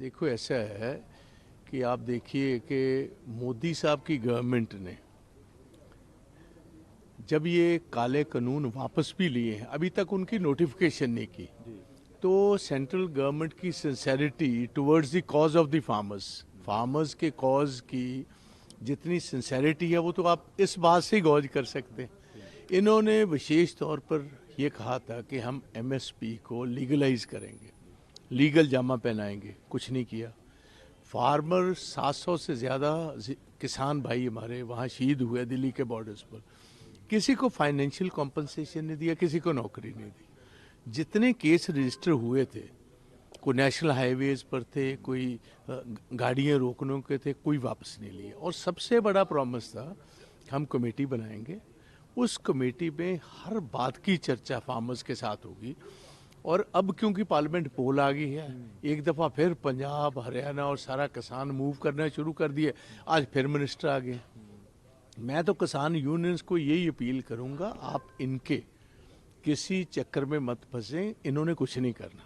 देखो ऐसा है कि आप देखिए कि मोदी साहब की गवर्नमेंट ने जब ये काले कानून वापस भी लिए हैं, अभी तक उनकी नोटिफिकेशन नहीं की, तो सेंट्रल गवर्नमेंट की sincerity towards the cause of the farmers के कॉज की जितनी सिंसेरिटी है वो तो आप इस बात से ही गौज कर सकते हैं। इन्होंने विशेष तौर पर ये कहा था कि हम एमएसपी को लीगलाइज करेंगे, लीगल जामा पहनाएंगे, कुछ नहीं किया। फार्मर 700 से ज़्यादा किसान भाई हमारे वहाँ शहीद हुए दिल्ली के बॉर्डर्स पर, किसी को फाइनेंशियल कॉम्पनसेशन नहीं दिया, किसी को नौकरी नहीं दी। जितने केस रजिस्टर हुए थे, कोई नेशनल हाईवेज पर थे, कोई गाड़ियाँ रोकने के थे, कोई वापस नहीं लिए। और सबसे बड़ा प्रॉमिस था हम कमेटी बनाएंगे, उस कमेटी में हर बात की चर्चा फार्मर्स के साथ होगी। और अब क्योंकि पार्लियामेंट पोल आ गई है, एक दफ़ा फिर पंजाब हरियाणा और सारा किसान मूव करना शुरू कर दिए। आज फिर मिनिस्टर आ गए। मैं तो किसान यूनियंस को यही अपील करूंगा, आप इनके किसी चक्कर में मत फंसे, इन्होंने कुछ नहीं करना।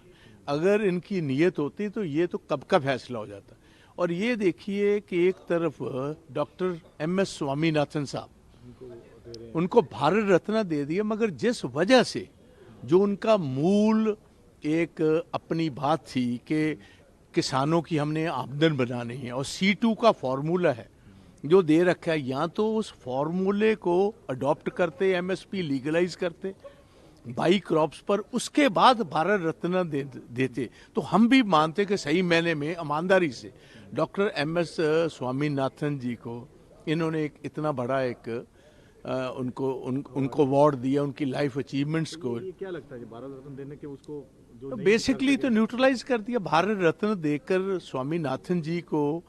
अगर इनकी नीयत होती तो ये तो कब का फैसला हो जाता। और ये देखिए कि एक तरफ डॉक्टर MS स्वामीनाथन साहब, उनको भारत रत्न दे दिया, मगर जिस वजह से जो उनका मूल एक अपनी बात थी कि किसानों की हमने आमदन बनानी है और C2 का फॉर्मूला है जो दे रखा है, या तो उस फॉर्मूले को अडॉप्ट करते, MSP लीगलाइज करते बाई क्रॉप्स पर, उसके बाद भारत रत्न देते तो हम भी मानते कि सही मैंने में ईमानदारी से डॉक्टर MS स्वामीनाथन जी को इन्होंने एक इतना बड़ा एक उनको अवार्ड दिया, उनकी लाइफ अचीवमेंट्स को। ये क्या लगता है भारत रत्न देने के उसको जो बेसिकली तो न्यूट्रलाइज कर दिया। भारत रत्न देकर स्वामीनाथन जी को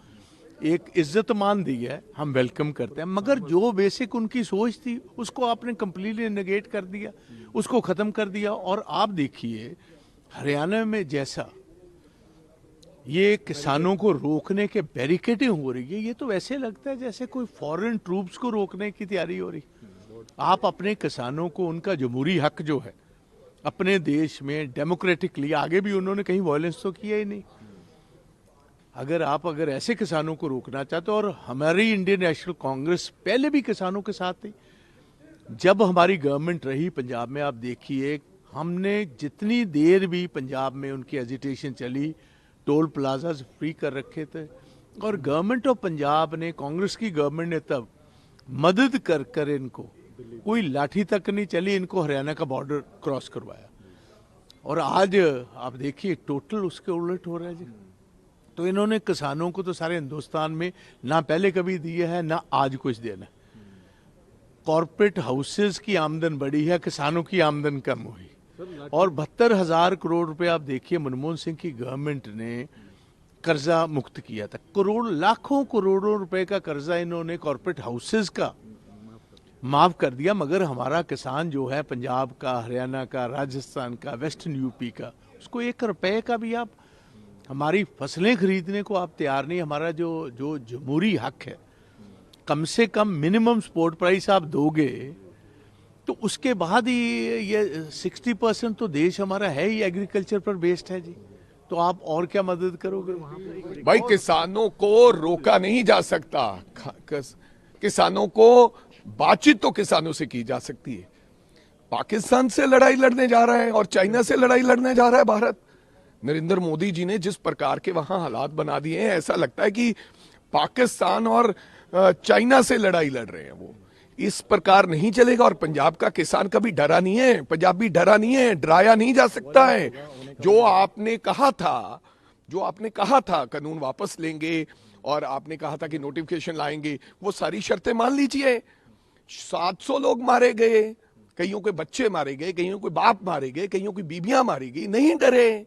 एक इज्जत मान दी है, हम वेलकम करते हैं, मगर जो बेसिक उनकी सोच थी उसको आपने कंप्लीटली नेगेट कर दिया, उसको खत्म कर दिया। और आप देखिए हरियाणा में जैसा ये किसानों को रोकने के बैरिकेडिंग हो रही है, ये तो वैसे लगता है जैसे कोई फॉरेन ट्रूप्स को रोकने की तैयारी हो रही। आप अपने किसानों को उनका जमहूरी हक जो है अपने देश में डेमोक्रेटिकली, आगे भी उन्होंने कहीं वायलेंस तो किया ही नहीं। अगर ऐसे किसानों को रोकना चाहते, और हमारी इंडियन नेशनल कांग्रेस पहले भी किसानों के साथ थी, जब हमारी गवर्नमेंट रही पंजाब में, आप देखिए हमने जितनी देर भी पंजाब में उनकी एजिटेशन चली, टोल प्लाजाज फ्री कर रखे थे, और गवर्नमेंट ऑफ पंजाब ने, कांग्रेस की गवर्नमेंट ने तब मदद कर कर इनको, कोई लाठी तक नहीं चली, इनको हरियाणा का बॉर्डर क्रॉस करवाया। और आज आप देखिए टोटल उसके उलट हो रहा है जी। तो इन्होंने किसानों को तो सारे हिंदुस्तान में ना पहले कभी दिए है, ना आज कुछ देना। कॉर्पोरेट हाउसेस की आमदन बढ़ी है, किसानों की आमदन कम हुई। और 72,000 करोड़ रुपए आप देखिए मनमोहन सिंह की गवर्नमेंट ने कर्जा मुक्त किया था। लाखों करोड़ों रुपए का कर्जा इन्होंने कॉर्पोरेट हाउसेस का माफ कर दिया, मगर हमारा किसान जो है पंजाब का, हरियाणा का, राजस्थान का, वेस्टर्न यूपी का, उसको 1 रुपए का भी आप हमारी फसलें खरीदने को आप तैयार नहीं। हमारा जो जमहूरी हक है, कम से कम मिनिमम सपोर्ट प्राइस आप दोगे तो उसके बाद ही ये 60% तो देश हमारा है ही एग्रीकल्चर पर बेस्ड है जी। तो आप और क्या मदद करोगे? भाई किसानों को रोका नहीं जा सकता, किसानों को बातचीत तो किसानों से की जा सकती है। पाकिस्तान से लड़ाई लड़ने जा रहा है और चाइना से लड़ाई लड़ने जा रहा है भारत। नरेंद्र मोदी जी ने जिस प्रकार के वहां हालात बना दिए हैं, ऐसा लगता है कि पाकिस्तान और चाइना से लड़ाई लड़ रहे हैं। वो इस प्रकार नहीं चलेगा। और पंजाब का किसान कभी डरा नहीं है, पंजाबी डरा नहीं है, डराया नहीं जा सकता है। जो आपने कहा था कानून वापस लेंगे, और आपने कहा था कि नोटिफिकेशन लाएंगे, वो सारी शर्तें मान लीजिए। 700 लोग मारे गए, कईयों के बच्चे मारे गए, कईयों के बाप मारे गए, कईयों की बीबियां मारी गई, नहीं डरे।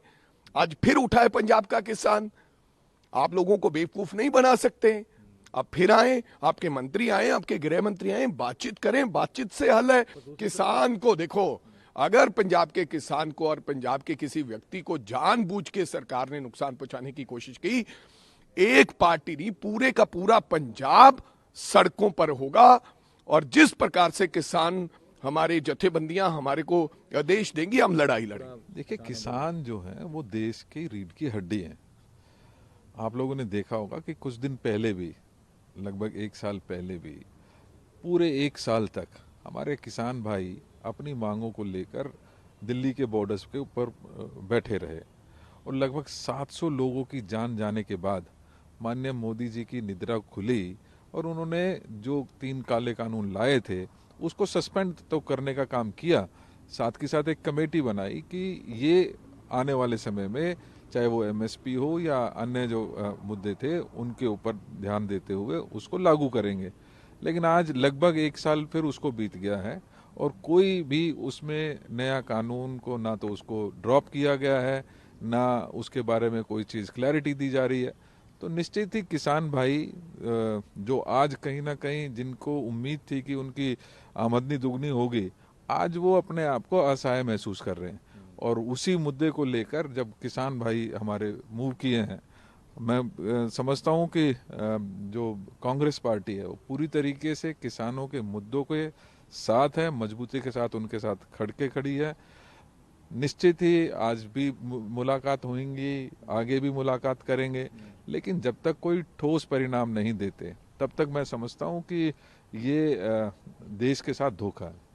आज फिर उठा है पंजाब का किसान। आप लोगों को बेवकूफ नहीं बना सकते। आप फिर आए, आपके मंत्री आए, आपके गृह मंत्री आए, बातचीत करें, बातचीत से हल है। किसान को देखो, अगर पंजाब के किसान को और पंजाब के किसी व्यक्ति को जानबूझ के सरकार ने नुकसान पहुंचाने की कोशिश की, एक पार्टी नहीं, पूरे का पूरा पंजाब सड़कों पर होगा। और जिस प्रकार से किसान, हमारे जथेबंदियां हमारे को आदेश देंगी, हम लड़ाई लड़ेंगे। देखिए, किसान जो है वो देश की रीढ़ की हड्डी है। आप लोगों ने देखा होगा कि कुछ दिन पहले भी, लगभग 1 साल पहले भी, पूरे 1 साल तक हमारे किसान भाई अपनी मांगों को लेकर दिल्ली के बॉर्डर्स के ऊपर बैठे रहे और लगभग 700 लोगों की जान जाने के बाद माननीय मोदी जी की निद्रा खुली और उन्होंने जो 3 काले कानून लाए थे उसको सस्पेंड तो करने का काम किया, साथ के साथ एक कमेटी बनाई कि ये आने वाले समय में चाहे वो एमएसपी हो या अन्य जो मुद्दे थे उनके ऊपर ध्यान देते हुए उसको लागू करेंगे। लेकिन आज लगभग 1 साल फिर उसको बीत गया है और कोई भी उसमें नया कानून को ना तो उसको ड्रॉप किया गया है, ना उसके बारे में कोई चीज़ क्लैरिटी दी जा रही है। तो निश्चित ही किसान भाई जो आज कहीं ना कहीं जिनको उम्मीद थी कि उनकी आमदनी दुगनी होगी, आज वो अपने आप को असहाय महसूस कर रहे हैं। और उसी मुद्दे को लेकर जब किसान भाई हमारे मूव किए हैं, मैं समझता हूँ कि जो कांग्रेस पार्टी है वो पूरी तरीके से किसानों के मुद्दों के साथ है, मजबूती के साथ उनके साथ खड़के खड़ी है। निश्चित ही आज भी मुलाकात होंगी, आगे भी मुलाकात करेंगे, लेकिन जब तक कोई ठोस परिणाम नहीं देते तब तक मैं समझता हूँ कि ये देश के साथ धोखा है।